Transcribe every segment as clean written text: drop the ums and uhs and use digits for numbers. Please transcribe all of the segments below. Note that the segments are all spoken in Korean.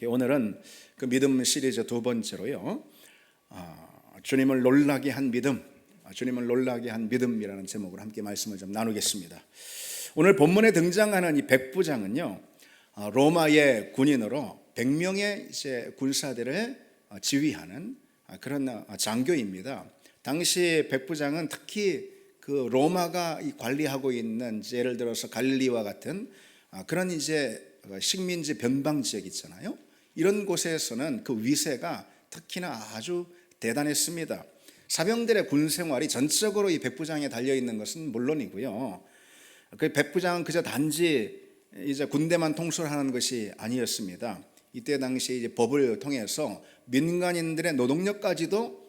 오늘은 그 믿음 시리즈 두 번째로요. 주님을 놀라게 한 믿음, 주님을 놀라게 한 믿음이라는 제목으로 함께 말씀을 좀 나누겠습니다. 오늘 본문에 등장하는 이 백부장은요, 로마의 군인으로 100명의 이제 군사들을 지휘하는 그런 장교입니다. 당시 백부장은 특히 그 로마가 관리하고 있는 예를 들어서 갈릴리와 같은 그런 이제 식민지 변방 지역 있잖아요. 이런 곳에서는 그 위세가 특히나 아주 대단했습니다. 사병들의 군 생활이 전적으로 이 백부장에 달려 있는 것은 물론이고요. 그 백부장은 그저 단지 이제 군대만 통솔하는 것이 아니었습니다. 이때 당시 이제 법을 통해서 민간인들의 노동력까지도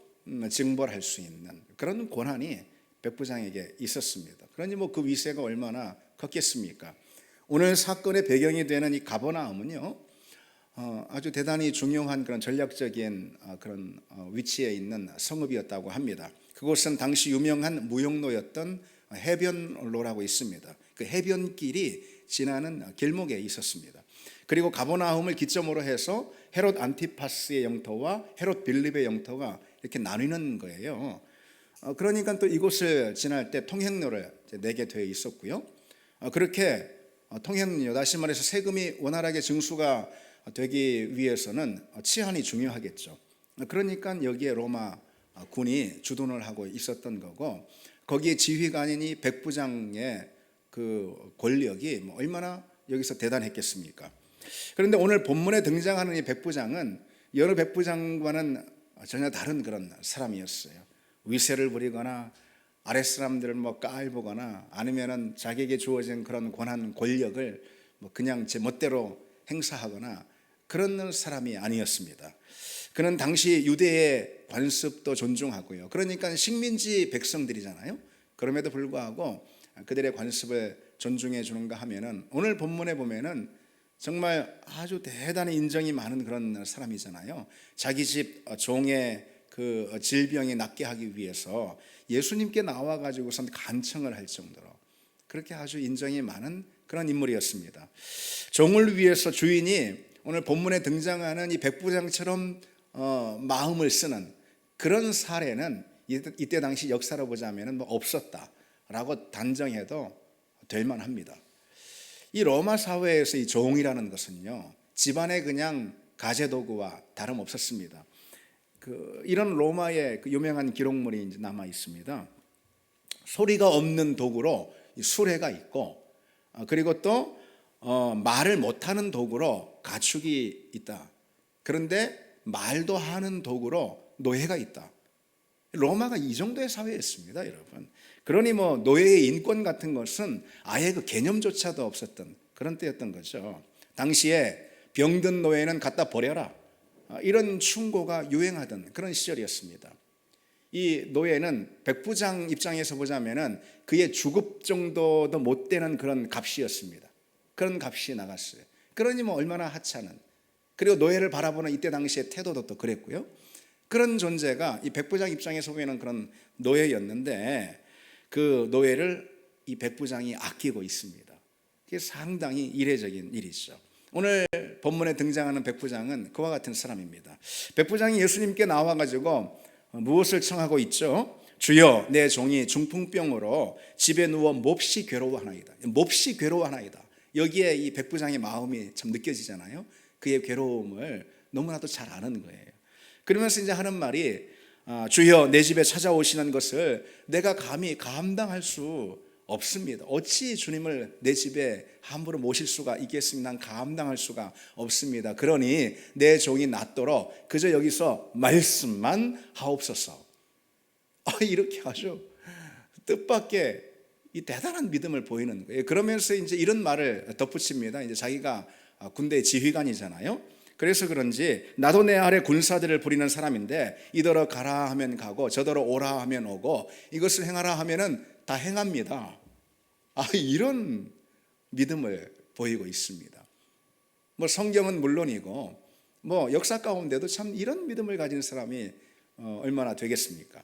징벌할 수 있는 그런 권한이 백부장에게 있었습니다. 그러니 그 위세가 얼마나 컸겠습니까? 오늘 사건의 배경이 되는 이 가버나움은요, 아주 대단히 중요한 그런 전략적인 그런 위치에 있는 성읍이었다고 합니다. 그곳은 당시 유명한 무역로였던 해변로라고 있습니다. 그 해변길이 지나는 길목에 있었습니다. 그리고 가버나움을 기점으로 해서 헤롯 안티파스의 영토와 헤롯 빌립의 영토가 이렇게 나뉘는 거예요. 그러니까 또 이곳을 지날 때 통행료를 내게 되어 있었고요. 그렇게 통행료, 다시 말해서 세금이 원활하게 징수가 되기 위해서는 치안이 중요하겠죠. 그러니까 여기에 로마 군이 주둔을 하고 있었던 거고, 거기에 지휘관인 이 백부장의 그 권력이 얼마나 여기서 대단했겠습니까? 그런데 오늘 본문에 등장하는 이 백부장은 여러 백부장과는 전혀 다른 그런 사람이었어요. 위세를 부리거나 아랫사람들을 깔보거나 아니면은 자기에게 주어진 그런 권한 권력을 그냥 제 멋대로 행사하거나 그런 사람이 아니었습니다. 그는 당시 유대의 관습도 존중하고요. 그러니까 식민지 백성들이잖아요. 그럼에도 불구하고 그들의 관습을 존중해 주는가 하면은 오늘 본문에 보면은 정말 아주 대단히 인정이 많은 그런 사람이잖아요. 자기 집 종의 그 질병이 낫게 하기 위해서 예수님께 나와가지고선 간청을 할 정도로 그렇게 아주 인정이 많은 그런 인물이었습니다. 종을 위해서 주인이 오늘 본문에 등장하는 이 백부장처럼 마음을 쓰는 그런 사례는 이때 당시 역사로 보자면 없었다라고 단정해도 될 만합니다. 이 로마 사회에서 이 종이라는 것은요, 집안의 그냥 가재도구와 다름없었습니다. 이런 로마의 그 유명한 기록물이 이제 남아 있습니다. 소리가 없는 도구로 수레가 있고, 그리고 또 말을 못하는 도구로 가축이 있다. 그런데 말도 하는 도구로 노예가 있다. 로마가 이 정도의 사회였습니다, 여러분. 그러니 노예의 인권 같은 것은 아예 그 개념조차도 없었던 그런 때였던 거죠. 당시에 병든 노예는 갖다 버려라, 이런 충고가 유행하던 그런 시절이었습니다. 이 노예는 백부장 입장에서 보자면은 그의 주급 정도도 못 되는 그런 값이었습니다. 그런 값이 나갔어요. 그러니 얼마나 하찮은, 그리고 노예를 바라보는 이때 당시의 태도도 또 그랬고요. 그런 존재가 이 백부장 입장에서 보이는 그런 노예였는데, 그 노예를 이 백부장이 아끼고 있습니다. 이게 상당히 이례적인 일이죠. 오늘 본문에 등장하는 백부장은 그와 같은 사람입니다. 백부장이 예수님께 나와가지고 무엇을 청하고 있죠? 주여, 내 종이 중풍병으로 집에 누워 몹시 괴로워하나이다. 몹시 괴로워하나이다. 여기에 이 백부장의 마음이 참 느껴지잖아요. 그의 괴로움을 너무나도 잘 아는 거예요. 그러면서 이제 하는 말이 주여, 내 집에 찾아오시는 것을 내가 감히 감당할 수 없습니다. 어찌 주님을 내 집에 함부로 모실 수가 있겠습니까? 난 감당할 수가 없습니다. 그러니 내 종이 낫도록 그저 여기서 말씀만 하옵소서. 이렇게 아주 뜻밖의 이 대단한 믿음을 보이는 거예요. 그러면서 이제 이런 말을 덧붙입니다. 이제 자기가 군대 지휘관이잖아요. 그래서 그런지 나도 내 아래 군사들을 부리는 사람인데 이더러 가라 하면 가고 저더러 오라 하면 오고 이것을 행하라 하면은 다 행합니다. 이런 믿음을 보이고 있습니다. 성경은 물론이고 역사 가운데도 참 이런 믿음을 가진 사람이 얼마나 되겠습니까?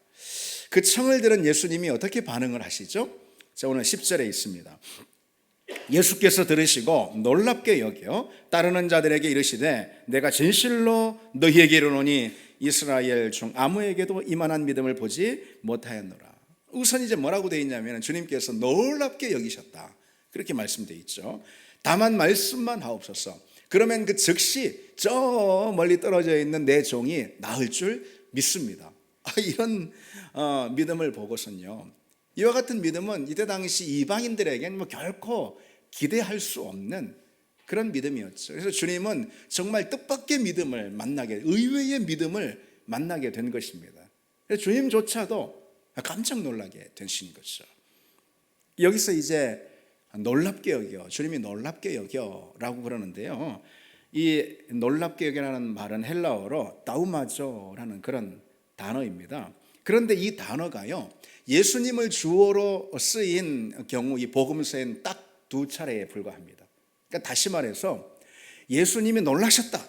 그 청을 들은 예수님이 어떻게 반응을 하시죠? 자, 오늘 10절에 있습니다. 예수께서 들으시고 놀랍게 여겨 따르는 자들에게 이르시되 내가 진실로 너희에게 이르노니 이스라엘 중 아무에게도 이만한 믿음을 보지 못하였노라. 우선 이제 뭐라고 되어 있냐면 주님께서 놀랍게 여기셨다, 그렇게 말씀되어 있죠. 다만 말씀만 하옵소서. 그러면 그 즉시 저 멀리 떨어져 있는 내 종이 나을 줄 믿습니다. 이런 믿음을 보고선요, 이와 같은 믿음은 이때 당시 이방인들에게는 뭐 결코 기대할 수 없는 그런 믿음이었죠. 그래서 주님은 정말 뜻밖의 믿음을 만나게, 의외의 믿음을 만나게 된 것입니다. 그래서 주님조차도 깜짝 놀라게 되신 거죠. 여기서 이제 놀랍게 여겨, 주님이 놀랍게 여겨라고 그러는데요, 이 놀랍게 여겨라는 말은 헬라어로 다우마조라는 그런 단어입니다. 그런데 이 단어가요, 예수님을 주어로 쓰인 경우 이 복음서에는 딱 2차례에 불과합니다. 그러니까 다시 말해서 예수님이 놀라셨다,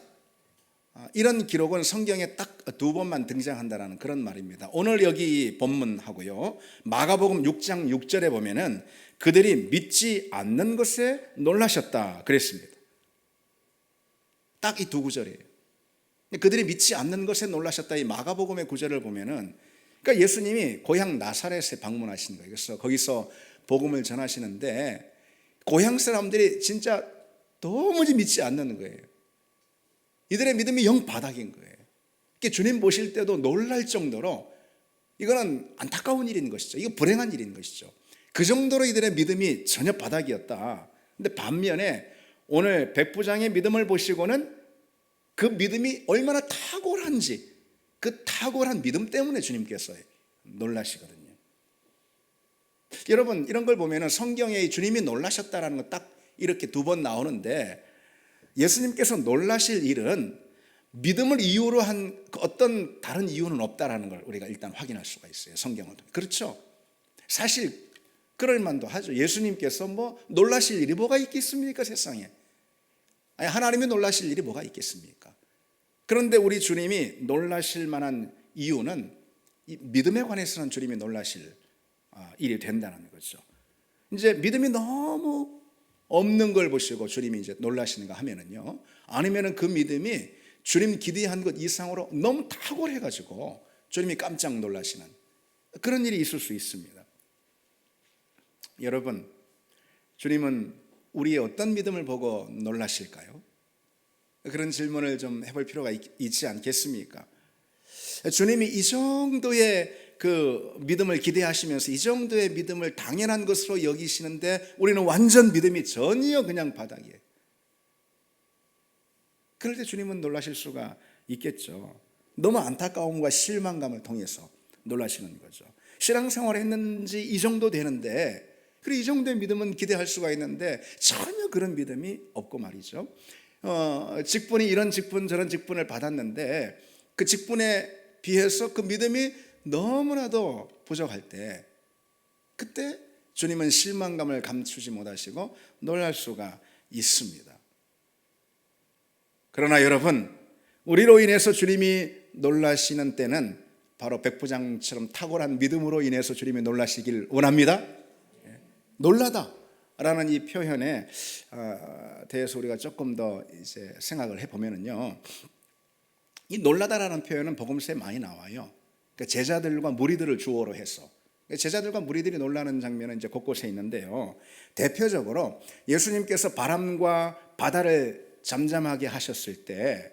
이런 기록은 성경에 딱 2번만 등장한다는 그런 말입니다. 오늘 여기 본문하고요, 마가복음 6장 6절에 보면은 그들이 믿지 않는 것에 놀라셨다 그랬습니다. 딱 이 2 구절이에요. 그들이 믿지 않는 것에 놀라셨다, 이 마가복음의 구절을 보면은, 그러니까 예수님이 고향 나사렛에 방문하신 거예요. 그래서 거기서 복음을 전하시는데 고향 사람들이 진짜 도무지 믿지 않는 거예요. 이들의 믿음이 영 바닥인 거예요. 주님 보실 때도 놀랄 정도로 이거는 안타까운 일인 것이죠. 이거 불행한 일인 것이죠. 그 정도로 이들의 믿음이 전혀 바닥이었다. 근데 반면에 오늘 백부장의 믿음을 보시고는 그 믿음이 얼마나 탁월한지, 그 탁월한 믿음 때문에 주님께서 놀라시거든요. 여러분, 이런 걸 보면 성경에 주님이 놀라셨다라는 거 딱 이렇게 2번 나오는데, 예수님께서 놀라실 일은 믿음을 이유로 한 어떤 다른 이유는 없다라는 걸 우리가 일단 확인할 수가 있어요, 성경을. 그렇죠? 사실 그럴 만도 하죠. 예수님께서 뭐 놀라실 일이 뭐가 있겠습니까, 세상에? 아니, 하나님이 놀라실 일이 뭐가 있겠습니까? 그런데 우리 주님이 놀라실 만한 이유는 이 믿음에 관해서는 주님이 놀라실 일이 된다는 거죠. 이제 믿음이 너무 없는 걸 보시고 주님이 이제 놀라시는가 하면은요, 아니면은 그 믿음이 주님 기대한 것 이상으로 너무 탁월해가지고 주님이 깜짝 놀라시는 그런 일이 있을 수 있습니다. 여러분, 주님은 우리의 어떤 믿음을 보고 놀라실까요? 그런 질문을 좀 해볼 필요가 있지 않겠습니까? 주님이 이 정도의 그 믿음을 기대하시면서 이 정도의 믿음을 당연한 것으로 여기시는데 우리는 완전 믿음이 전혀 그냥 바닥이에요. 그럴 때 주님은 놀라실 수가 있겠죠. 너무 안타까움과 실망감을 통해서 놀라시는 거죠. 신앙생활 했는지 이 정도 되는데, 그리고 이 정도의 믿음은 기대할 수가 있는데 전혀 그런 믿음이 없고 말이죠. 직분이 이런 직분 저런 직분을 받았는데 그 직분에 비해서 그 믿음이 너무나도 부족할 때, 그때 주님은 실망감을 감추지 못하시고 놀랄 수가 있습니다. 그러나 여러분, 우리로 인해서 주님이 놀라시는 때는 바로 백부장처럼 탁월한 믿음으로 인해서 주님이 놀라시길 원합니다. 놀라다라는 이 표현에 대해서 우리가 조금 더 이제 생각을 해보면요, 이 놀라다라는 표현은 복음서에 많이 나와요. 그러니까 제자들과 무리들을 주어로 해서 제자들과 무리들이 놀라는 장면은 이제 곳곳에 있는데요, 대표적으로 예수님께서 바람과 바다를 잠잠하게 하셨을 때,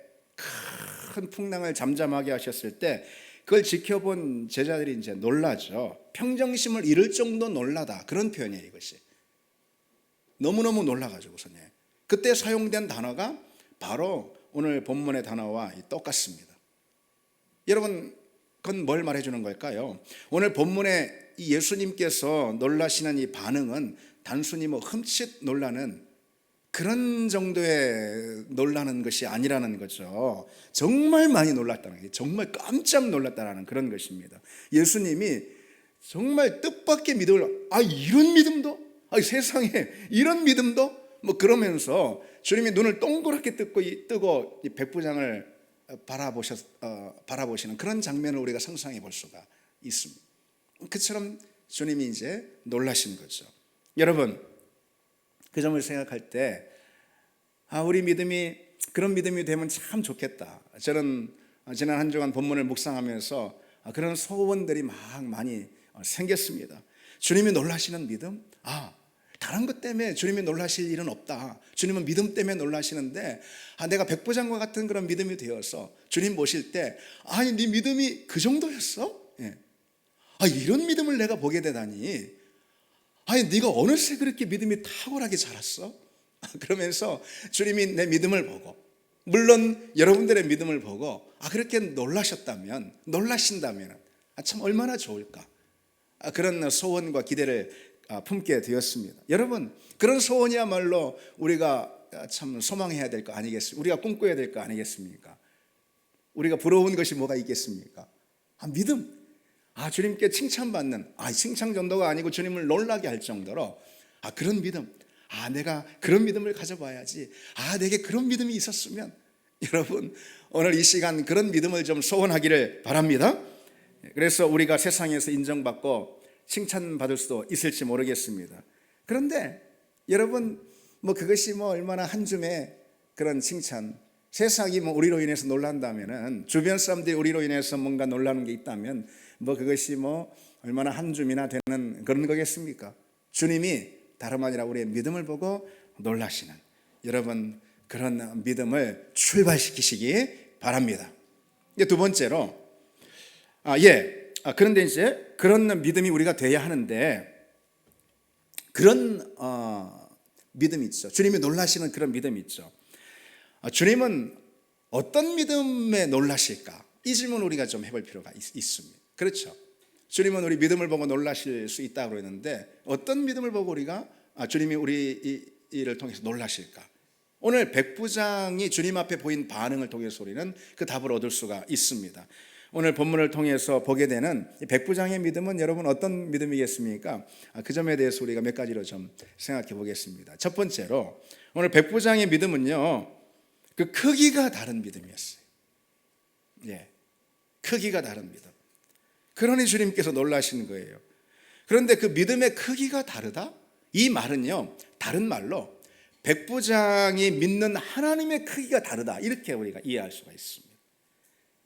큰 풍랑을 잠잠하게 하셨을 때 그걸 지켜본 제자들이 이제 놀라죠. 평정심을 잃을 정도 놀라다, 그런 표현이에요. 이것이 너무너무 놀라가지고서 그때 사용된 단어가 바로 오늘 본문의 단어와 똑같습니다. 여러분, 그건 뭘 말해주는 걸까요? 오늘 본문에 이 예수님께서 놀라시는 이 반응은 단순히 뭐 흠칫 놀라는 그런 정도의 놀라는 것이 아니라는 거죠. 정말 많이 놀랐다는 게, 정말 깜짝 놀랐다는 그런 것입니다. 예수님이 정말 뜻밖의 믿음을, 이런 믿음도? 세상에 이런 믿음도? 뭐 그러면서 주님이 눈을 동그랗게 뜨고 이 백부장을 바라보시는 그런 장면을 우리가 상상해 볼 수가 있습니다. 그처럼 주님이 이제 놀라신 거죠. 여러분, 그 점을 생각할 때 우리 믿음이 그런 믿음이 되면 참 좋겠다. 저는 지난 한 주간 본문을 묵상하면서 그런 소원들이 막 많이 생겼습니다. 주님이 놀라시는 믿음? 다른 것 때문에 주님이 놀라실 일은 없다. 주님은 믿음 때문에 놀라시는데 내가 백부장과 같은 그런 믿음이 되어서 주님 모실 때 아니 네 믿음이 그 정도였어? 예. 이런 믿음을 내가 보게 되다니. 아니 네가 어느새 그렇게 믿음이 탁월하게 자랐어? 그러면서 주님이 내 믿음을 보고 물론 여러분들의 믿음을 보고 그렇게 놀라신다면 참 얼마나 좋을까. 그런 소원과 기대를 품게 되었습니다. 여러분, 그런 소원이야말로 우리가 참 소망해야 될 거 아니겠습니까? 우리가 꿈꿔야 될 거 아니겠습니까? 우리가 부러운 것이 뭐가 있겠습니까? 믿음. 주님께 칭찬받는, 칭찬 정도가 아니고 주님을 놀라게 할 정도로 그런 믿음. 내가 그런 믿음을 가져봐야지. 내게 그런 믿음이 있었으면. 여러분, 오늘 이 시간 그런 믿음을 좀 소원하기를 바랍니다. 그래서 우리가 세상에서 인정받고 칭찬받을 수도 있을지 모르겠습니다. 그런데 여러분, 그것이 얼마나 한 줌의 그런 칭찬, 세상이 우리로 인해서 놀란다면은, 주변 사람들이 우리로 인해서 뭔가 놀라는 게 있다면 그것이 얼마나 한 줌이나 되는 그런 거겠습니까? 주님이 다름 아니라 우리의 믿음을 보고 놀라시는, 여러분 그런 믿음을 출발시키시기 바랍니다. 두 번째로 그런데 이제 그런 믿음이 우리가 돼야 하는데, 그런 믿음이 있죠. 주님이 놀라시는 그런 믿음이 있죠. 주님은 어떤 믿음에 놀라실까? 이 질문 우리가 좀 해볼 필요가 있습니다. 그렇죠. 주님은 우리 믿음을 보고 놀라실 수 있다고 했는데 어떤 믿음을 보고 우리가 주님이 우리 이를 통해서 놀라실까? 오늘 백부장이 주님 앞에 보인 반응을 통해서 우리는 그 답을 얻을 수가 있습니다. 오늘 본문을 통해서 보게 되는 백부장의 믿음은 여러분 어떤 믿음이겠습니까? 그 점에 대해서 우리가 몇 가지로 좀 생각해 보겠습니다. 첫 번째로 오늘 백부장의 믿음은요, 그 크기가 다른 믿음이었어요. 크기가 다른 믿음. 그러니 주님께서 놀라신 거예요. 그런데 그 믿음의 크기가 다르다? 이 말은요, 다른 말로 백부장이 믿는 하나님의 크기가 다르다, 이렇게 우리가 이해할 수가 있습니다.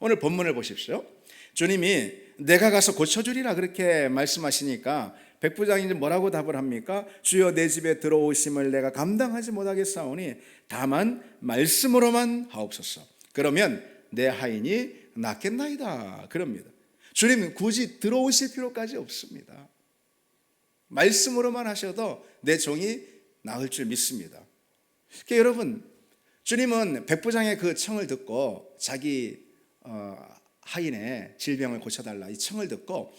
오늘 본문을 보십시오. 주님이 내가 가서 고쳐주리라 그렇게 말씀하시니까 백부장이 이제 뭐라고 답을 합니까? 주여 내 집에 들어오심을 내가 감당하지 못하겠사오니 다만 말씀으로만 하옵소서. 그러면 내 하인이 낫겠나이다, 그럽니다. 주님은 굳이 들어오실 필요까지 없습니다. 말씀으로만 하셔도 내 종이 나을 줄 믿습니다. 그러니까 여러분, 주님은 백부장의 그 청을 듣고 자기 하인의 질병을 고쳐달라 이 청을 듣고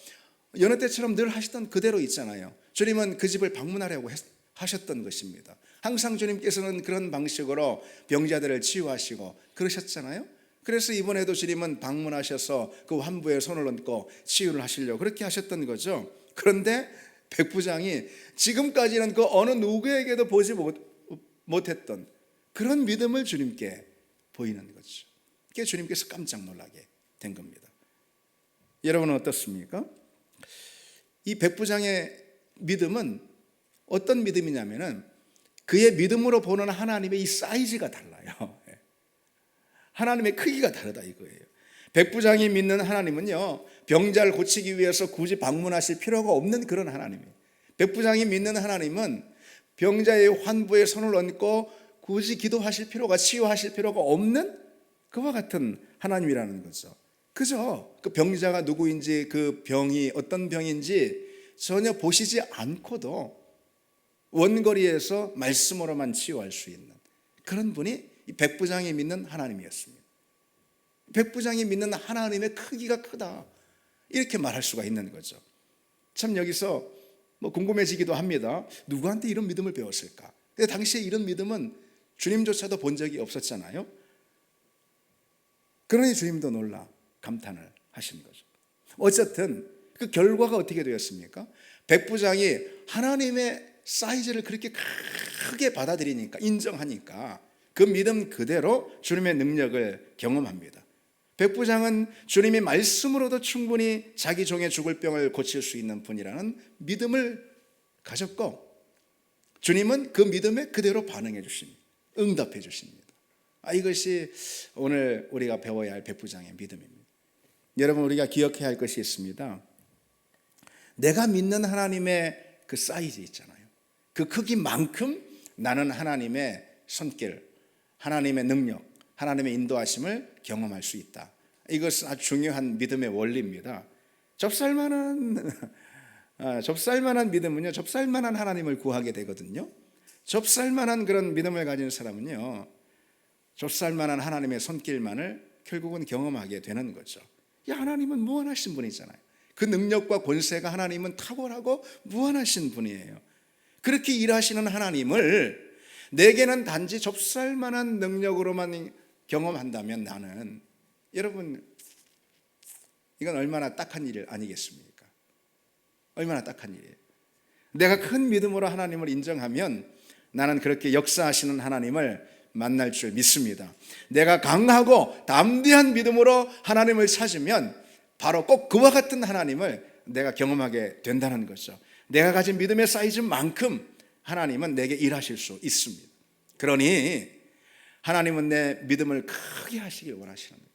여느 때처럼 늘 하시던 그대로 있잖아요. 주님은 그 집을 방문하려고 하셨던 것입니다. 항상 주님께서는 그런 방식으로 병자들을 치유하시고 그러셨잖아요. 그래서 이번에도 주님은 방문하셔서 그 환부에 손을 얹고 치유를 하시려고 그렇게 하셨던 거죠. 그런데 백부장이 지금까지는 그 어느 누구에게도 보지 못했던 그런 믿음을 주님께 보이는 거죠. 그게 주님께서 깜짝 놀라게 된 겁니다. 여러분은 어떻습니까? 이 백부장의 믿음은 어떤 믿음이냐면은 그의 믿음으로 보는 하나님의 이 사이즈가 달라요. 하나님의 크기가 다르다 이거예요. 백부장이 믿는 하나님은요, 병자를 고치기 위해서 굳이 방문하실 필요가 없는 그런 하나님이에요. 백부장이 믿는 하나님은 병자의 환부에 손을 얹고 굳이 기도하실 필요가, 치유하실 필요가 없는 그와 같은 하나님이라는 거죠. 그죠? 그 병자가 누구인지, 그 병이 어떤 병인지 전혀 보시지 않고도 원거리에서 말씀으로만 치유할 수 있는 그런 분이 이 백부장이 믿는 하나님이었습니다. 백부장이 믿는 하나님의 크기가 크다, 이렇게 말할 수가 있는 거죠. 참 여기서 궁금해지기도 합니다. 누구한테 이런 믿음을 배웠을까? 근데 당시에 이런 믿음은 주님조차도 본 적이 없었잖아요. 그러니 주님도 놀라 감탄을 하신 거죠. 어쨌든 그 결과가 어떻게 되었습니까? 백부장이 하나님의 사이즈를 그렇게 크게 받아들이니까, 인정하니까 그 믿음 그대로 주님의 능력을 경험합니다. 백부장은 주님의 말씀으로도 충분히 자기 종의 죽을 병을 고칠 수 있는 분이라는 믿음을 가졌고, 주님은 그 믿음에 그대로 반응해 주십니다. 응답해 주십니다. 이것이 오늘 우리가 배워야 할 백부장의 믿음입니다. 여러분, 우리가 기억해야 할 것이 있습니다. 내가 믿는 하나님의 그 사이즈 있잖아요. 그 크기만큼 나는 하나님의 손길, 하나님의 능력, 하나님의 인도하심을 경험할 수 있다. 이것은 아주 중요한 믿음의 원리입니다. 좁쌀만한 믿음은요, 좁쌀만한 하나님을 구하게 되거든요. 좁쌀만한 그런 믿음을 가진 사람은요, 좁쌀만한 하나님의 손길만을 결국은 경험하게 되는 거죠. 하나님은 무한하신 분이잖아요. 그 능력과 권세가 하나님은 탁월하고 무한하신 분이에요. 그렇게 일하시는 하나님을 내게는 단지 좁쌀만한 능력으로만 경험한다면 나는, 여러분, 이건 얼마나 딱한 일 아니겠습니까? 얼마나 딱한 일이에요. 내가 큰 믿음으로 하나님을 인정하면 나는 그렇게 역사하시는 하나님을 만날 줄 믿습니다. 내가 강하고 담대한 믿음으로 하나님을 찾으면 바로 꼭 그와 같은 하나님을 내가 경험하게 된다는 거죠. 내가 가진 믿음의 사이즈만큼 하나님은 내게 일하실 수 있습니다. 그러니 하나님은 내 믿음을 크게 하시길 원하시는 거예요.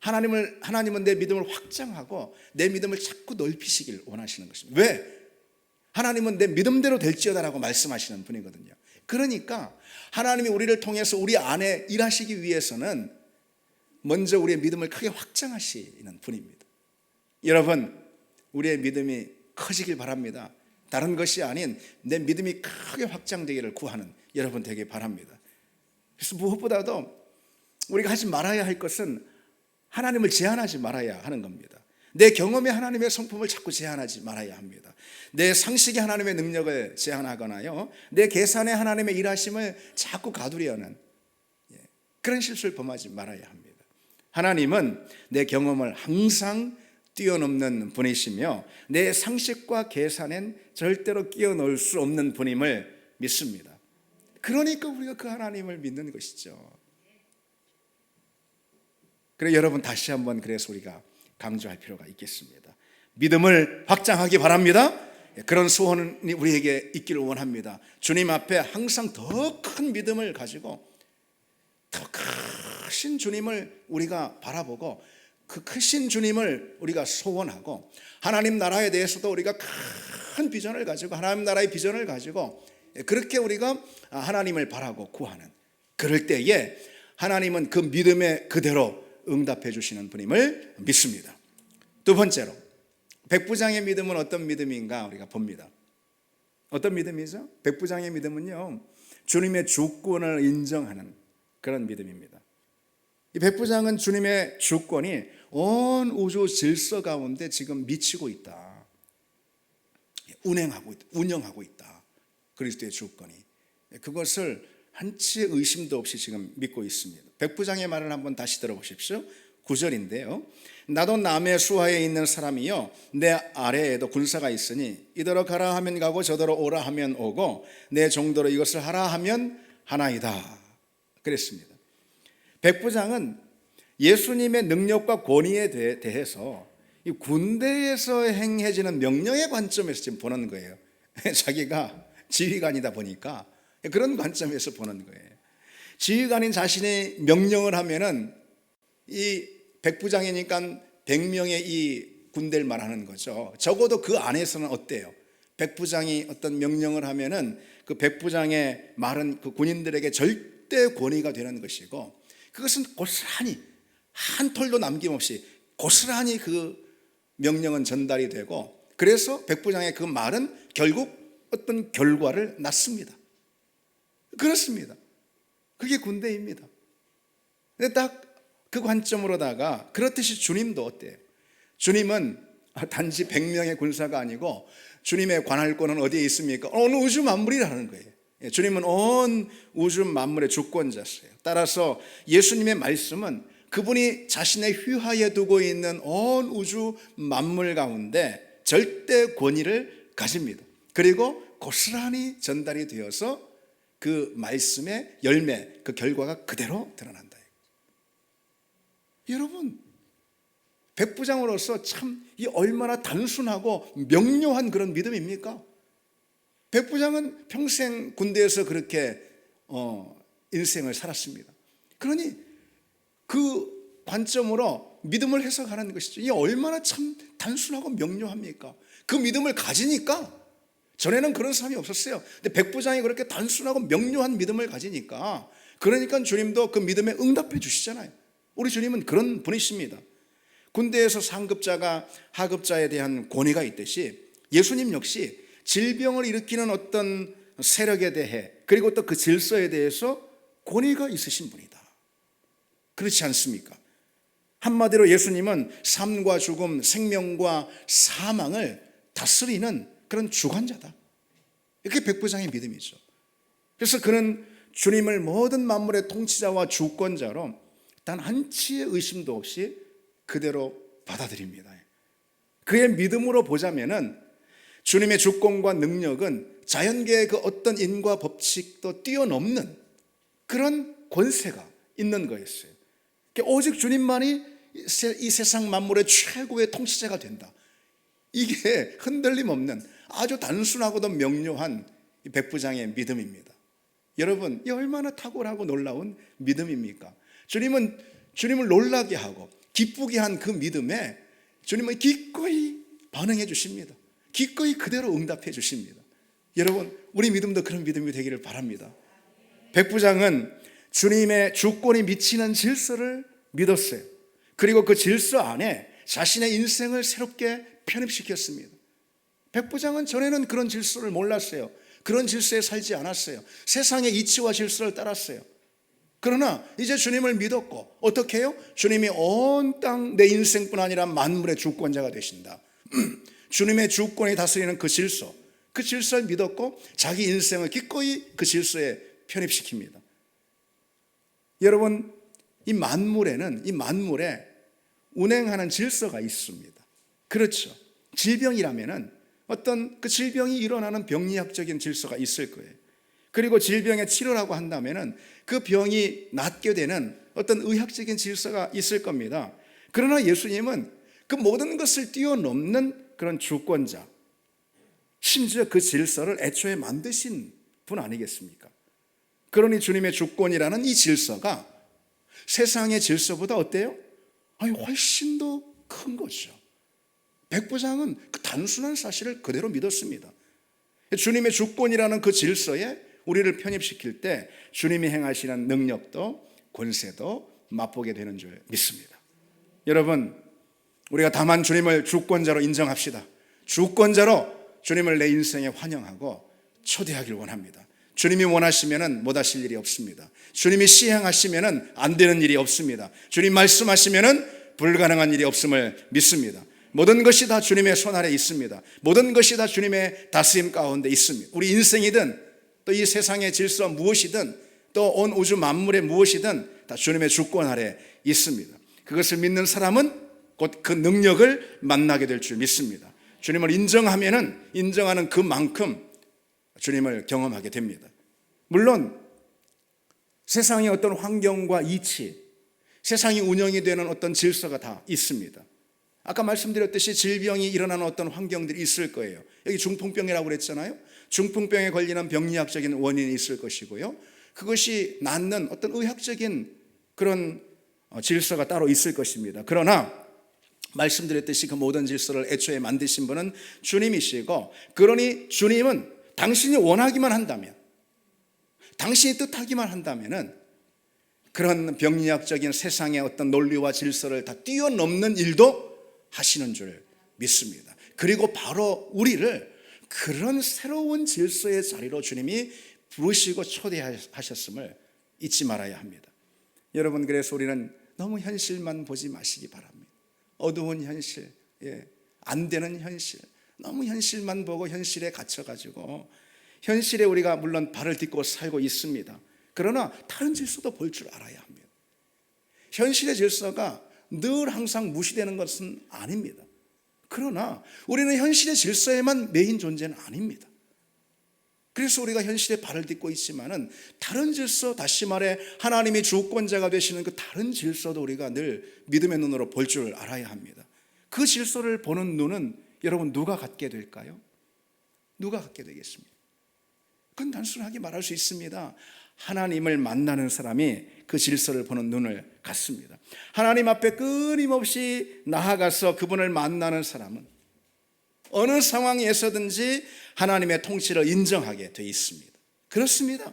하나님은 내 믿음을 확장하고 내 믿음을 자꾸 넓히시길 원하시는 것입니다. 왜? 하나님은 내 믿음대로 될지어다라고 말씀하시는 분이거든요. 그러니까 하나님이 우리를 통해서 우리 안에 일하시기 위해서는 먼저 우리의 믿음을 크게 확장하시는 분입니다. 여러분, 우리의 믿음이 커지길 바랍니다. 다른 것이 아닌 내 믿음이 크게 확장되기를 구하는 여러분 되길 바랍니다. 그래서 무엇보다도 우리가 하지 말아야 할 것은 하나님을 제한하지 말아야 하는 겁니다. 내 경험에 하나님의 성품을 자꾸 제한하지 말아야 합니다. 내 상식에 하나님의 능력을 제한하거나요, 내 계산에 하나님의 일하심을 자꾸 가두려는 그런 실수를 범하지 말아야 합니다. 하나님은 내 경험을 항상 뛰어넘는 분이시며 내 상식과 계산엔 절대로 끼워넣을 수 없는 분임을 믿습니다. 그러니까 우리가 그 하나님을 믿는 것이죠. 그래서 여러분, 다시 한번 그래서 우리가 강조할 필요가 있겠습니다. 믿음을 확장하기 바랍니다. 그런 소원이 우리에게 있기를 원합니다. 주님 앞에 항상 더 큰 믿음을 가지고 더 크신 주님을 우리가 바라보고 그 크신 주님을 우리가 소원하고 하나님 나라에 대해서도 우리가 큰 비전을 가지고 하나님 나라의 비전을 가지고 그렇게 우리가 하나님을 바라고 구하는, 그럴 때에 하나님은 그 믿음에 그대로 응답해 주시는 분임을 믿습니다. 두 번째로, 백부장의 믿음은 어떤 믿음인가 우리가 봅니다. 어떤 믿음이죠? 백부장의 믿음은요, 주님의 주권을 인정하는 그런 믿음입니다. 이 백부장은 주님의 주권이 온 우주 질서 가운데 지금 미치고 있다, 운영하고 있다. 그리스도의 주권이, 그것을 한치의 의심도 없이 지금 믿고 있습니다. 백부장의 말을 한번 다시 들어보십시오. 9절인데요. 나도 남의 수하에 있는 사람이요, 내 아래에도 군사가 있으니 이더러 가라 하면 가고 저더러 오라 하면 오고 내 정도로 이것을 하라 하면 하나이다. 그랬습니다. 백부장은 예수님의 능력과 권위에 대해서 이 군대에서 행해지는 명령의 관점에서 지금 보는 거예요. 자기가 지휘관이다 보니까 그런 관점에서 보는 거예요. 지휘관인 자신이 명령을 하면은 이 백부장이니까 100명의 이 군대를 말하는 거죠. 적어도 그 안에서는 어때요? 백부장이 어떤 명령을 하면은 그 백부장의 말은 그 군인들에게 절대 권위가 되는 것이고, 그것은 고스란히 한 톨도 남김없이 고스란히 그 명령은 전달이 되고, 그래서 백부장의 그 말은 결국 어떤 결과를 낳습니다. 그렇습니다. 그게 군대입니다. 근데 딱 그 관점으로다가 그렇듯이 주님도 어때요? 주님은 단지 100명의 군사가 아니고 주님의 관할권은 어디에 있습니까? 온 우주 만물이라는 거예요. 주님은 온 우주 만물의 주권자세요. 따라서 예수님의 말씀은 그분이 자신의 휘하에 두고 있는 온 우주 만물 가운데 절대 권위를 가집니다. 그리고 고스란히 전달이 되어서 그 말씀의 열매, 그 결과가 그대로 드러난다. 여러분, 백부장으로서 참 이 얼마나 단순하고 명료한 그런 믿음입니까? 백부장은 평생 군대에서 그렇게 인생을 살았습니다. 그러니 그 관점으로 믿음을 해석하는 것이죠. 이게 얼마나 참 단순하고 명료합니까? 그 믿음을 가지니까, 전에는 그런 사람이 없었어요. 근데 백부장이 그렇게 단순하고 명료한 믿음을 가지니까, 그러니까 주님도 그 믿음에 응답해 주시잖아요. 우리 주님은 그런 분이십니다. 군대에서 상급자가 하급자에 대한 권위가 있듯이 예수님 역시 질병을 일으키는 어떤 세력에 대해, 그리고 또 그 질서에 대해서 권위가 있으신 분이다. 그렇지 않습니까? 한마디로 예수님은 삶과 죽음, 생명과 사망을 다스리는 그런 주관자다. 이게 백부장의 믿음이죠. 그래서 그는 주님을 모든 만물의 통치자와 주권자로 단 한치의 의심도 없이 그대로 받아들입니다. 그의 믿음으로 보자면은 주님의 주권과 능력은 자연계의 그 어떤 인과 법칙도 뛰어넘는 그런 권세가 있는 거였어요. 오직 주님만이 이 세상 만물의 최고의 통치자가 된다. 이게 흔들림 없는 아주 단순하고도 명료한 백부장의 믿음입니다. 여러분, 이 얼마나 탁월하고 놀라운 믿음입니까? 주님을 놀라게 하고 기쁘게 한 그 믿음에 주님은 기꺼이 반응해 주십니다. 기꺼이 그대로 응답해 주십니다. 여러분, 우리 믿음도 그런 믿음이 되기를 바랍니다. 백부장은 주님의 주권이 미치는 질서를 믿었어요. 그리고 그 질서 안에 자신의 인생을 새롭게 편입시켰습니다. 백부장은 전에는 그런 질서를 몰랐어요. 그런 질서에 살지 않았어요. 세상의 이치와 질서를 따랐어요. 그러나 이제 주님을 믿었고 어떻게 해요? 주님이 온 땅 내 인생뿐 아니라 만물의 주권자가 되신다. 주님의 주권이 다스리는 그 질서를 믿었고 자기 인생을 기꺼이 그 질서에 편입시킵니다. 여러분, 이 만물에 운행하는 질서가 있습니다. 그렇죠. 질병이라면은 어떤 그 질병이 일어나는 병리학적인 질서가 있을 거예요. 그리고 질병의 치료라고 한다면은 그 병이 낫게 되는 어떤 의학적인 질서가 있을 겁니다. 그러나 예수님은 그 모든 것을 뛰어넘는 그런 주권자, 심지어 그 질서를 애초에 만드신 분 아니겠습니까? 그러니 주님의 주권이라는 이 질서가 세상의 질서보다 어때요? 훨씬 더 큰 거죠. 백부장은 그 단순한 사실을 그대로 믿었습니다. 주님의 주권이라는 그 질서에 우리를 편입시킬 때 주님이 행하시는 능력도 권세도 맛보게 되는 줄 믿습니다. 여러분, 우리가 다만 주님을 주권자로 인정합시다. 주권자로 주님을 내 인생에 환영하고 초대하길 원합니다. 주님이 원하시면은 못하실 일이 없습니다. 주님이 시행하시면은 안 되는 일이 없습니다. 주님 말씀하시면은 불가능한 일이 없음을 믿습니다. 모든 것이 다 주님의 손 아래 있습니다. 모든 것이 다 주님의 다스림 가운데 있습니다. 우리 인생이든 또 이 세상의 질서 무엇이든 또 온 우주 만물의 무엇이든 다 주님의 주권 아래 있습니다. 그것을 믿는 사람은 곧 그 능력을 만나게 될 줄 믿습니다. 주님을 인정하는 그만큼 주님을 경험하게 됩니다. 물론 세상의 어떤 환경과 이치, 세상이 운영이 되는 어떤 질서가 다 있습니다. 아까 말씀드렸듯이 질병이 일어나는 어떤 환경들이 있을 거예요. 여기 중풍병이라고 그랬잖아요. 중풍병에 걸리는 병리학적인 원인이 있을 것이고요. 그것이 낫는 어떤 의학적인 그런 질서가 따로 있을 것입니다. 그러나 말씀드렸듯이 그 모든 질서를 애초에 만드신 분은 주님이시고, 그러니 주님은 당신이 원하기만 한다면, 당신이 뜻하기만 한다면은 그런 병리학적인 세상의 어떤 논리와 질서를 다 뛰어넘는 일도 하시는 줄 믿습니다. 그리고 바로 우리를 그런 새로운 질서의 자리로 주님이 부르시고 초대하셨음을 잊지 말아야 합니다. 여러분, 그래서 우리는 너무 현실만 보지 마시기 바랍니다. 어두운 현실, 안 되는 현실, 너무 현실만 보고 현실에 갇혀가지고 현실에 우리가 물론 발을 딛고 살고 있습니다. 그러나 다른 질서도 볼 줄 알아야 합니다. 현실의 질서가 늘 항상 무시되는 것은 아닙니다. 그러나 우리는 현실의 질서에만 매인 존재는 아닙니다. 그래서 우리가 현실에 발을 딛고 있지만은 다른 질서, 다시 말해 하나님이 주권자가 되시는 그 다른 질서도 우리가 늘 믿음의 눈으로 볼 줄 알아야 합니다. 그 질서를 보는 눈은 여러분 누가 갖게 될까요? 누가 갖게 되겠습니까? 그건 단순하게 말할 수 있습니다. 하나님을 만나는 사람이 그 질서를 보는 눈을 갖습니다. 하나님 앞에 끊임없이 나아가서 그분을 만나는 사람은 어느 상황에서든지 하나님의 통치를 인정하게 되어 있습니다. 그렇습니다.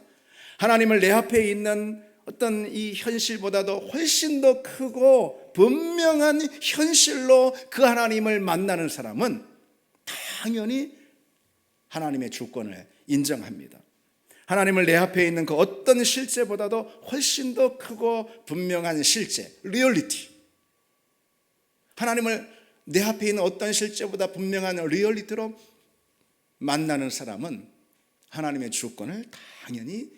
하나님을 내 앞에 있는 어떤 이 현실보다도 훨씬 더 크고 분명한 현실로 그 하나님을 만나는 사람은 당연히 하나님의 주권을 인정합니다. 하나님을 내 앞에 있는 그 어떤 실제보다도 훨씬 더 크고 분명한 실제, 리얼리티. 하나님을 내 앞에 있는 어떤 실제보다 분명한 리얼리티로 만나는 사람은 하나님의 주권을 당연히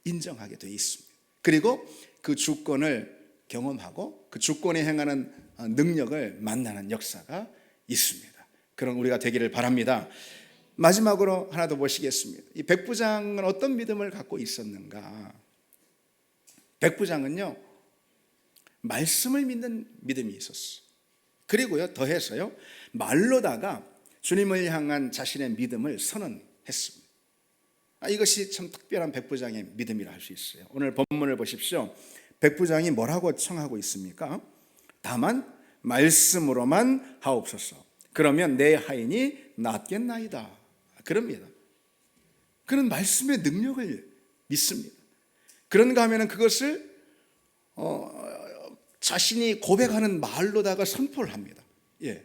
인정하게 되어 있습니다. 그리고 그 주권을 경험하고 그 주권에 행하는 능력을 만나는 역사가 있습니다. 그런 우리가 되기를 바랍니다. 마지막으로 하나 더 보시겠습니다. 이 백부장은 어떤 믿음을 갖고 있었는가? 백부장은요, 말씀을 믿는 믿음이 있었어요. 그리고요, 더해서요, 말로다가 주님을 향한 자신의 믿음을 선언했습니다. 이것이 참 특별한 백부장의 믿음이라 할 수 있어요. 오늘 본문을 보십시오. 백부장이 뭐라고 청하고 있습니까? 다만 말씀으로만 하옵소서. 그러면 내 하인이 낫겠나이다. 그럽니다. 그는 말씀의 능력을 믿습니다. 그런가 하면 그것을 자신이 고백하는 말로다가 선포를 합니다. 예.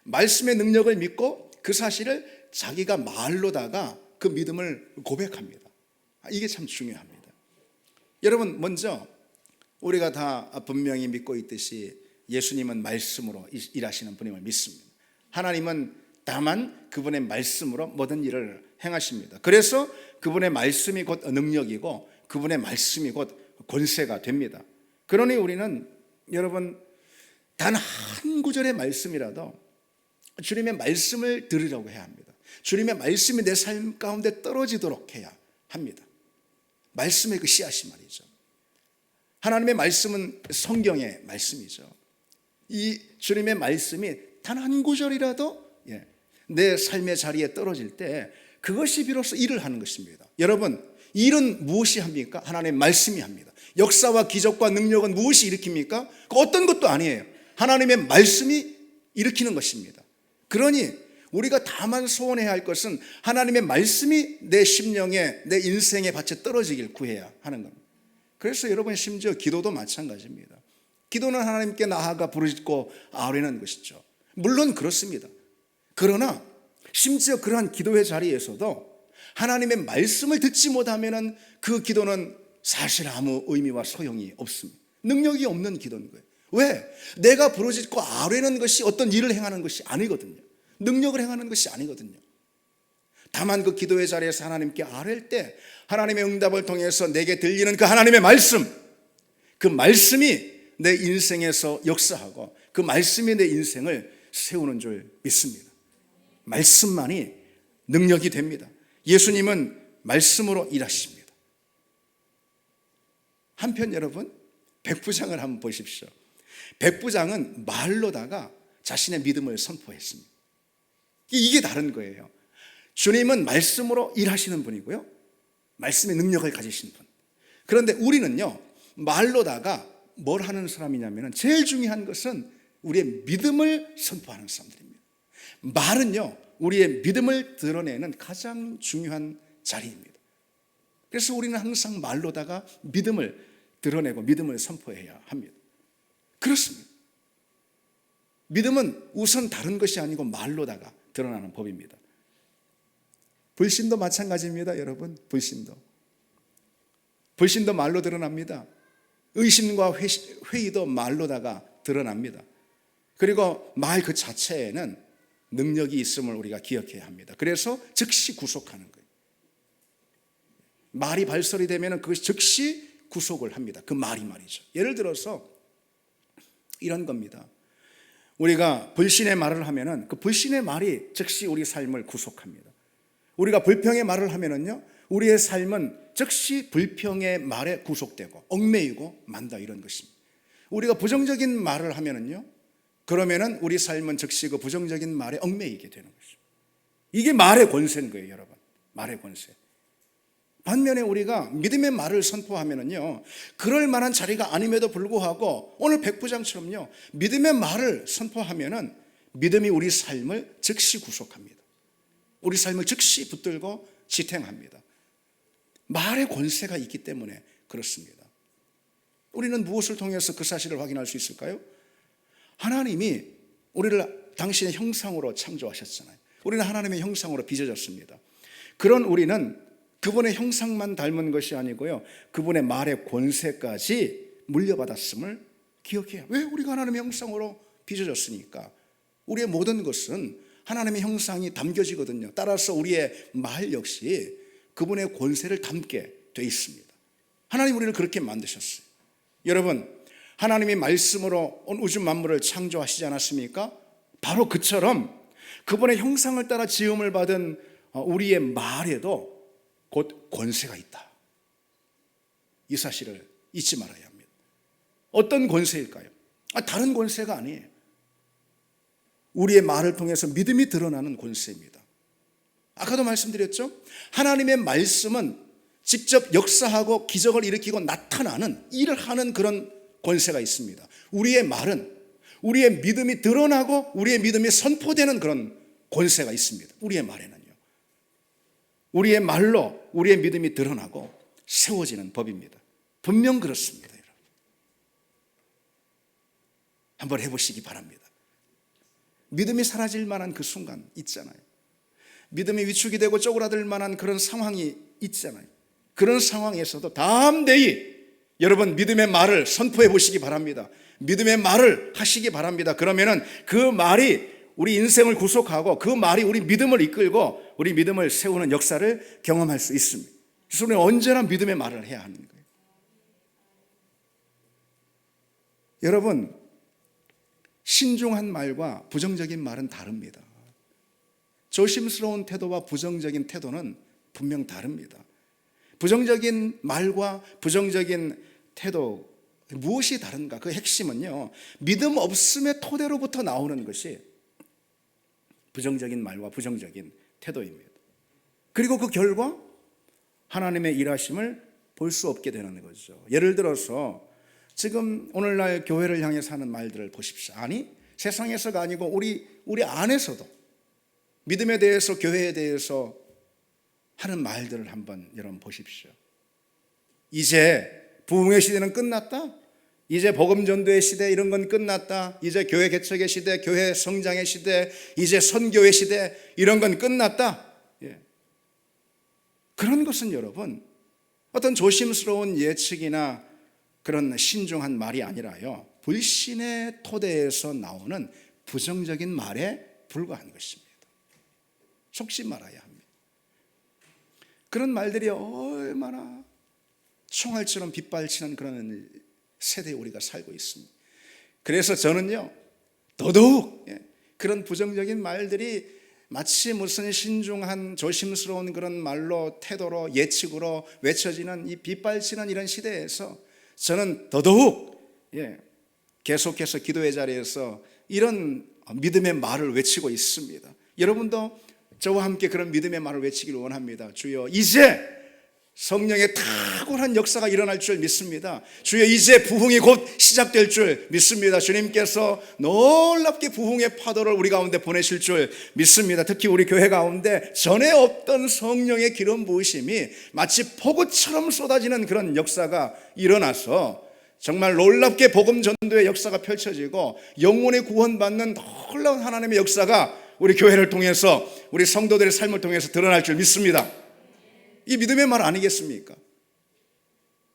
말씀의 능력을 믿고 그 사실을 자기가 말로다가 그 믿음을 고백합니다. 이게 참 중요합니다. 여러분, 먼저 우리가 다 분명히 믿고 있듯이 예수님은 말씀으로 일하시는 분임을 믿습니다. 하나님은 다만 그분의 말씀으로 모든 일을 행하십니다. 그래서 그분의 말씀이 곧 능력이고 그분의 말씀이 곧 권세가 됩니다. 그러니 우리는 여러분, 단 한 구절의 말씀이라도 주님의 말씀을 들으려고 해야 합니다. 주님의 말씀이 내 삶 가운데 떨어지도록 해야 합니다. 말씀의 그 씨앗이 말이죠. 하나님의 말씀은 성경의 말씀이죠. 이 주님의 말씀이 단 한 구절이라도 내 삶의 자리에 떨어질 때 그것이 비로소 일을 하는 것입니다. 여러분, 일은 무엇이 합니까? 하나님의 말씀이 합니다. 역사와 기적과 능력은 무엇이 일으킵니까? 어떤 것도 아니에요. 하나님의 말씀이 일으키는 것입니다. 그러니 우리가 다만 소원해야 할 것은 하나님의 말씀이 내 심령에, 내 인생의 밭에 떨어지길 구해야 하는 겁니다. 그래서 여러분, 심지어 기도도 마찬가지입니다. 기도는 하나님께 나아가 부르짖고 아뢰는 것이죠. 물론 그렇습니다. 그러나 심지어 그러한 기도의 자리에서도 하나님의 말씀을 듣지 못하면 그 기도는 사실 아무 의미와 소용이 없습니다. 능력이 없는 기도인 거예요. 왜? 내가 부르짖고 아뢰는 것이 어떤 일을 행하는 것이 아니거든요. 능력을 행하는 것이 아니거든요. 다만 그 기도의 자리에서 하나님께 아뢰일 때 하나님의 응답을 통해서 내게 들리는 그 하나님의 말씀, 그 말씀이 내 인생에서 역사하고 그 말씀이 내 인생을 세우는 줄 믿습니다. 말씀만이 능력이 됩니다. 예수님은 말씀으로 일하십니다. 한편 여러분, 백부장을 한번 보십시오. 백부장은 말로다가 자신의 믿음을 선포했습니다. 이게 다른 거예요. 주님은 말씀으로 일하시는 분이고요, 말씀의 능력을 가지신 분. 그런데 우리는요, 말로다가 뭘 하는 사람이냐면 제일 중요한 것은 우리의 믿음을 선포하는 사람들입니다. 말은요, 우리의 믿음을 드러내는 가장 중요한 자리입니다. 그래서 우리는 항상 말로다가 믿음을 드러내고 믿음을 선포해야 합니다. 그렇습니다. 믿음은 우선 다른 것이 아니고 말로다가 드러나는 법입니다. 불신도 마찬가지입니다, 여러분. 불신도 말로 드러납니다. 의심과 회의도 말로다가 드러납니다. 그리고 말 그 자체에는 능력이 있음을 우리가 기억해야 합니다. 그래서 즉시 구속하는 거예요. 말이 발설이 되면 그것이 즉시 구속을 합니다. 그 말이 말이죠. 예를 들어서 이런 겁니다. 우리가 불신의 말을 하면은 그 불신의 말이 즉시 우리 삶을 구속합니다. 우리가 불평의 말을 하면은요, 우리의 삶은 즉시 불평의 말에 구속되고 얽매이고 만다, 이런 것입니다. 우리가 부정적인 말을 하면은요, 그러면은 우리 삶은 즉시 그 부정적인 말에 얽매이게 되는 것입니다. 이게 말의 권세인 거예요, 여러분. 말의 권세. 반면에 우리가 믿음의 말을 선포하면은요, 그럴 만한 자리가 아님에도 불구하고 오늘 백부장처럼요, 믿음의 말을 선포하면은 믿음이 우리 삶을 즉시 구속합니다. 우리 삶을 즉시 붙들고 지탱합니다. 말의 권세가 있기 때문에 그렇습니다. 우리는 무엇을 통해서 그 사실을 확인할 수 있을까요? 하나님이 우리를 당신의 형상으로 창조하셨잖아요. 우리는 하나님의 형상으로 빚어졌습니다. 그런 우리는 그분의 형상만 닮은 것이 아니고요, 그분의 말의 권세까지 물려받았음을 기억해요. 왜? 우리가 하나님의 형상으로 빚어졌으니까. 우리의 모든 것은 하나님의 형상이 담겨지거든요. 따라서 우리의 말 역시 그분의 권세를 담게 돼 있습니다. 하나님 우리를 그렇게 만드셨어요. 여러분, 하나님이 말씀으로 온 우주 만물을 창조하시지 않았습니까? 바로 그처럼 그분의 형상을 따라 지음을 받은 우리의 말에도 곧 권세가 있다. 이 사실을 잊지 말아야 합니다. 어떤 권세일까요? 다른 권세가 아니에요. 우리의 말을 통해서 믿음이 드러나는 권세입니다. 아까도 말씀드렸죠? 하나님의 말씀은 직접 역사하고 기적을 일으키고 나타나는 일을 하는 그런 권세가 있습니다. 우리의 말은 우리의 믿음이 드러나고 우리의 믿음이 선포되는 그런 권세가 있습니다. 우리의 말에는요. 우리의 말로 우리의 믿음이 드러나고 세워지는 법입니다. 분명 그렇습니다. 여러분. 한번 해보시기 바랍니다. 믿음이 사라질 만한 그 순간 있잖아요. 믿음이 위축이 되고 쪼그라들 만한 그런 상황이 있잖아요. 그런 상황에서도 담대히 여러분 믿음의 말을 선포해 보시기 바랍니다. 믿음의 말을 하시기 바랍니다. 그러면은 그 말이 우리 인생을 구속하고 그 말이 우리 믿음을 이끌고 우리 믿음을 세우는 역사를 경험할 수 있습니다. 그래서 우리는 언제나 믿음의 말을 해야 하는 거예요. 여러분, 신중한 말과 부정적인 말은 다릅니다. 조심스러운 태도와 부정적인 태도는 분명 다릅니다. 부정적인 말과 부정적인 태도, 무엇이 다른가? 그 핵심은요, 믿음 없음의 토대로부터 나오는 것이 부정적인 말과 부정적인 태도입니다. 그리고 그 결과 하나님의 일하심을 볼 수 없게 되는 거죠. 예를 들어서 지금 오늘날 교회를 향해서 하는 말들을 보십시오. 아니, 세상에서가 아니고 우리 안에서도 믿음에 대해서, 교회에 대해서 하는 말들을 한번 여러분 보십시오. 이제 부흥의 시대는 끝났다. 이제 복음 전도의 시대, 이런 건 끝났다. 이제 교회 개척의 시대, 교회 성장의 시대, 이제 선교의 시대, 이런 건 끝났다. 예. 그런 것은 여러분 어떤 조심스러운 예측이나 그런 신중한 말이 아니라요, 불신의 토대에서 나오는 부정적인 말에 불과한 것입니다. 속지 말아야 합니다. 그런 말들이 얼마나 총알처럼 빗발치는 그런 세대에 우리가 살고 있습니다. 그래서 저는요, 더더욱 그런 부정적인 말들이 마치 무슨 신중한 조심스러운 그런 말로, 태도로, 예측으로 외쳐지는 이 빗발치는 이런 시대에서 저는 더더욱 계속해서 기도의 자리에서 이런 믿음의 말을 외치고 있습니다. 여러분도 저와 함께 그런 믿음의 말을 외치기를 원합니다. 주여, 이제 성령의 탁월한 역사가 일어날 줄 믿습니다. 주여, 이제 부흥이 곧 시작될 줄 믿습니다. 주님께서 놀랍게 부흥의 파도를 우리 가운데 보내실 줄 믿습니다. 특히 우리 교회 가운데 전에 없던 성령의 기름 부으심이 마치 폭우처럼 쏟아지는 그런 역사가 일어나서 정말 놀랍게 복음 전도의 역사가 펼쳐지고 영혼의 구원받는 놀라운 하나님의 역사가 우리 교회를 통해서, 우리 성도들의 삶을 통해서 드러날 줄 믿습니다. 이 믿음의 말 아니겠습니까?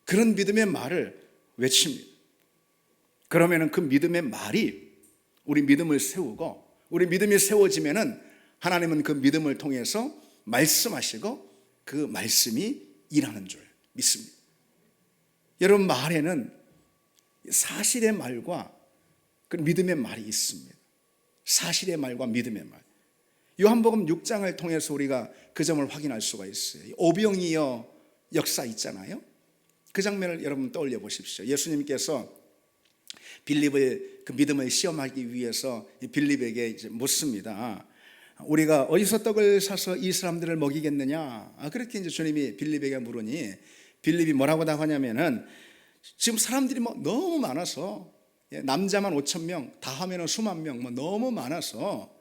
그런 믿음의 말을 외칩니다. 그러면은 그 믿음의 말이 우리 믿음을 세우고, 우리 믿음이 세워지면은 하나님은 그 믿음을 통해서 말씀하시고 그 말씀이 일하는 줄 믿습니다. 여러분, 말에는 사실의 말과 그 믿음의 말이 있습니다. 사실의 말과 믿음의 말. 요한복음 6장을 통해서 우리가 그 점을 확인할 수가 있어요. 오병이어 역사 있잖아요. 그 장면을 여러분 떠올려 보십시오. 예수님께서 빌립의 그 믿음을 시험하기 위해서 빌립에게 이제 묻습니다. 우리가 어디서 떡을 사서 이 사람들을 먹이겠느냐? 그렇게 이제 주님이 빌립에게 물으니 빌립이 뭐라고 답하냐면은 지금 사람들이 뭐 너무 많아서 남자만 5,000명, 다 하면은 수만 명, 뭐 너무 많아서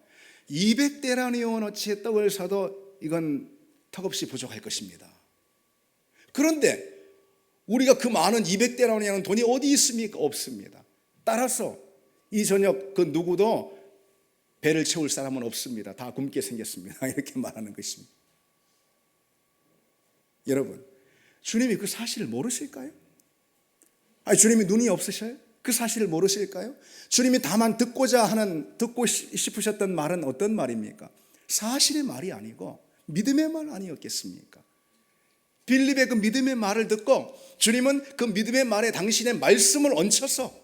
200데나리온어치의 떡을 사도 이건 턱없이 부족할 것입니다. 그런데 우리가 그 많은 200데나리온 돈이 어디 있습니까? 없습니다. 따라서 이 저녁 그 누구도 배를 채울 사람은 없습니다. 다 굶게 생겼습니다. 이렇게 말하는 것입니다. 여러분, 주님이 그 사실을 모르실까요? 주님이 눈이 없으셔요? 그 사실을 모르실까요? 주님이 다만 듣고 싶으셨던 말은 어떤 말입니까? 사실의 말이 아니고 믿음의 말 아니었겠습니까? 빌립의 그 믿음의 말을 듣고 주님은 그 믿음의 말에 당신의 말씀을 얹혀서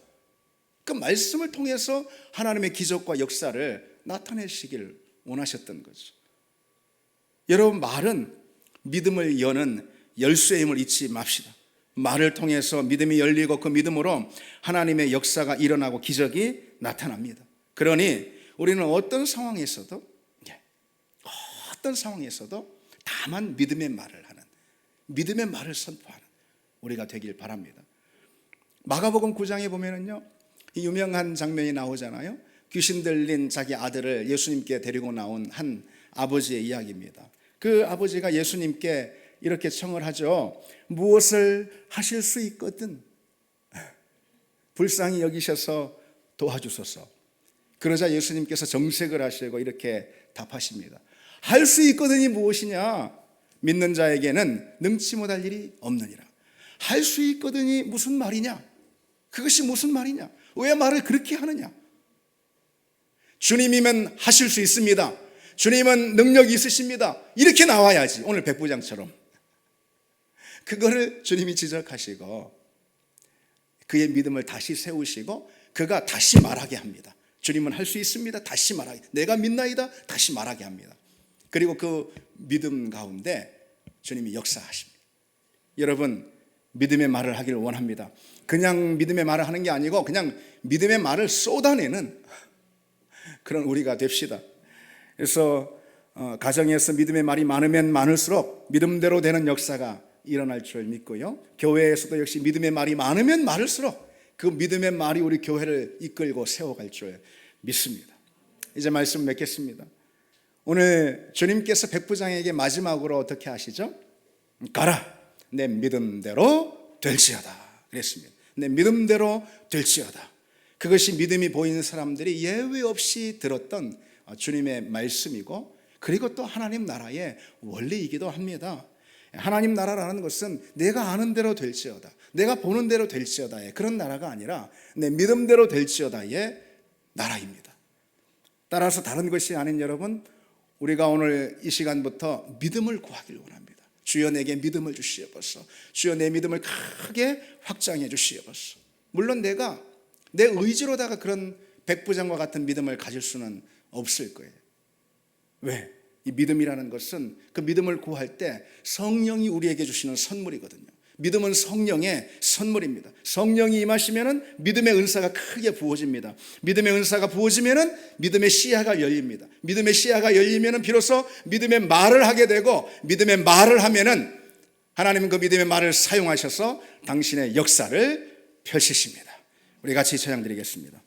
그 말씀을 통해서 하나님의 기적과 역사를 나타내시기를 원하셨던 거죠. 여러분, 말은 믿음을 여는 열쇠임을 잊지 맙시다. 말을 통해서 믿음이 열리고 그 믿음으로 하나님의 역사가 일어나고 기적이 나타납니다. 그러니 우리는 어떤 상황에서도 다만 믿음의 말을 하는, 믿음의 말을 선포하는 우리가 되길 바랍니다. 마가복음 9장에 보면은요, 이 유명한 장면이 나오잖아요. 귀신 들린 자기 아들을 예수님께 데리고 나온 한 아버지의 이야기입니다. 그 아버지가 예수님께 이렇게 청을 하죠. 무엇을 하실 수 있거든 불쌍히 여기셔서 도와주소서. 그러자 예수님께서 정색을 하시고 이렇게 답하십니다. 할 수 있거든이 무엇이냐? 믿는 자에게는 능치 못할 일이 없느니라. 할 수 있거든이 무슨 말이냐? 그것이 무슨 말이냐? 왜 말을 그렇게 하느냐? 주님이면 하실 수 있습니다. 주님은 능력이 있으십니다. 이렇게 나와야지. 오늘 백부장처럼. 그거를 주님이 지적하시고 그의 믿음을 다시 세우시고 그가 다시 말하게 합니다. 주님은 할 수 있습니다. 다시 말하게. 내가 믿나이다. 다시 말하게 합니다. 그리고 그 믿음 가운데 주님이 역사하십니다. 여러분, 믿음의 말을 하기를 원합니다. 그냥 믿음의 말을 하는 게 아니고 그냥 믿음의 말을 쏟아내는 그런 우리가 됩시다. 그래서 가정에서 믿음의 말이 많으면 많을수록 믿음대로 되는 역사가 일어날 줄 믿고요. 교회에서도 역시 믿음의 말이 많으면 많을수록 그 믿음의 말이 우리 교회를 이끌고 세워갈 줄 믿습니다. 이제 말씀 맺겠습니다. 오늘 주님께서 백부장에게 마지막으로 어떻게 하시죠? 가라, 내 믿음대로 될지어다 그랬습니다. 내 믿음대로 될지어다. 그것이 믿음이 보이는 사람들이 예외 없이 들었던 주님의 말씀이고, 그리고 또 하나님 나라의 원리이기도 합니다. 하나님 나라라는 것은 내가 아는 대로 될지어다, 내가 보는 대로 될지어다의 그런 나라가 아니라 내 믿음대로 될지어다의 나라입니다. 따라서 다른 것이 아닌 여러분, 우리가 오늘 이 시간부터 믿음을 구하기를 원합니다. 주여 내게 믿음을 주시옵소서. 주여 내 믿음을 크게 확장해 주시옵소서. 물론 내가 내 의지로다가 그런 백부장과 같은 믿음을 가질 수는 없을 거예요. 왜? 이 믿음이라는 것은 그 믿음을 구할 때 성령이 우리에게 주시는 선물이거든요. 믿음은 성령의 선물입니다. 성령이 임하시면은 믿음의 은사가 크게 부어집니다. 믿음의 은사가 부어지면은 믿음의 시야가 열립니다. 믿음의 시야가 열리면은 비로소 믿음의 말을 하게 되고, 믿음의 말을 하면은 하나님은 그 믿음의 말을 사용하셔서 당신의 역사를 펼치십니다. 우리 같이 찬양 드리겠습니다.